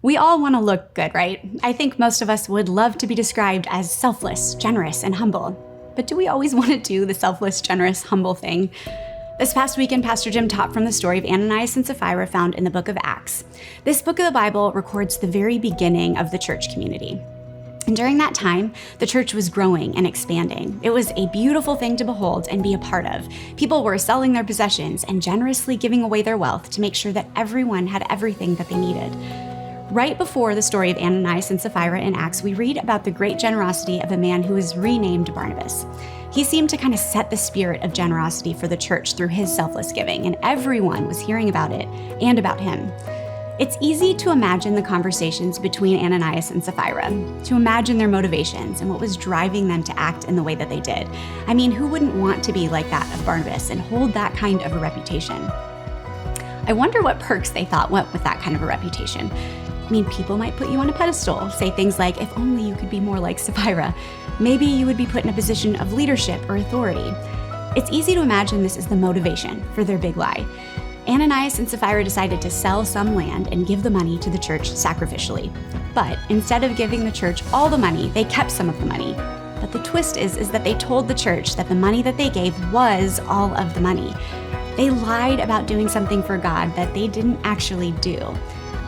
We all want to look good, right? I think most of us would love to be described as selfless, generous, and humble. But do we always want to do the selfless, generous, humble thing? This past weekend, Pastor Jim taught from the story of Ananias and Sapphira found in the book of Acts. This book of the Bible records the very beginning of the church community. And during that time, the church was growing and expanding. It was a beautiful thing to behold and be a part of. People were selling their possessions and generously giving away their wealth to make sure that everyone had everything that they needed. Right before the story of Ananias and Sapphira in Acts, we read about the great generosity of a man who was renamed Barnabas. He seemed to kind of set the spirit of generosity for the church through his selfless giving, and everyone was hearing about it and about him. It's easy to imagine the conversations between Ananias and Sapphira, to imagine their motivations and what was driving them to act in the way that they did. I mean, who wouldn't want to be like that of Barnabas and hold that kind of a reputation? I wonder what perks they thought went with that kind of a reputation. I mean, people might put you on a pedestal, say things like, if only you could be more like Sapphira. Maybe you would be put in a position of leadership or authority. It's easy to imagine this is the motivation for their big lie. Ananias and Sapphira decided to sell some land and give the money to the church sacrificially. But instead of giving the church all the money, they kept some of the money. But the twist is that they told the church that the money that they gave was all of the money. They lied about doing something for God that they didn't actually do.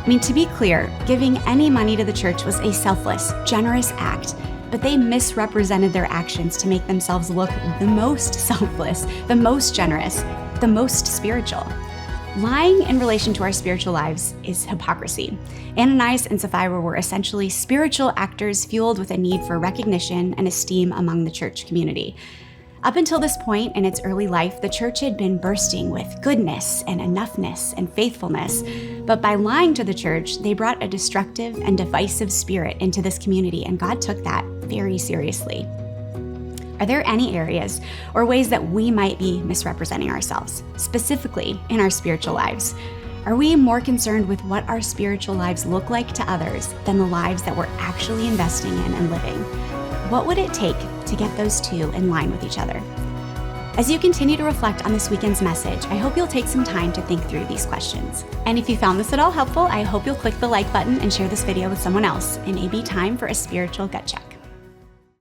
I mean, to be clear, giving any money to the church was a selfless, generous act, but they misrepresented their actions to make themselves look the most selfless, the most generous, the most spiritual. Lying in relation to our spiritual lives is hypocrisy. Ananias and Sapphira were essentially spiritual actors fueled with a need for recognition and esteem among the church community. Up until this point in its early life, the church had been bursting with goodness and enoughness and faithfulness. But by lying to the church, they brought a destructive and divisive spirit into this community, and God took that very seriously. Are there any areas or ways that we might be misrepresenting ourselves, specifically in our spiritual lives? Are we more concerned with what our spiritual lives look like to others than the lives that we're actually investing in and living? What would it take to get those two in line with each other? As you continue to reflect on this weekend's message, I hope you'll take some time to think through these questions. And if you found this at all helpful, I hope you'll click the like button and share this video with someone else. It may be time for a spiritual gut check.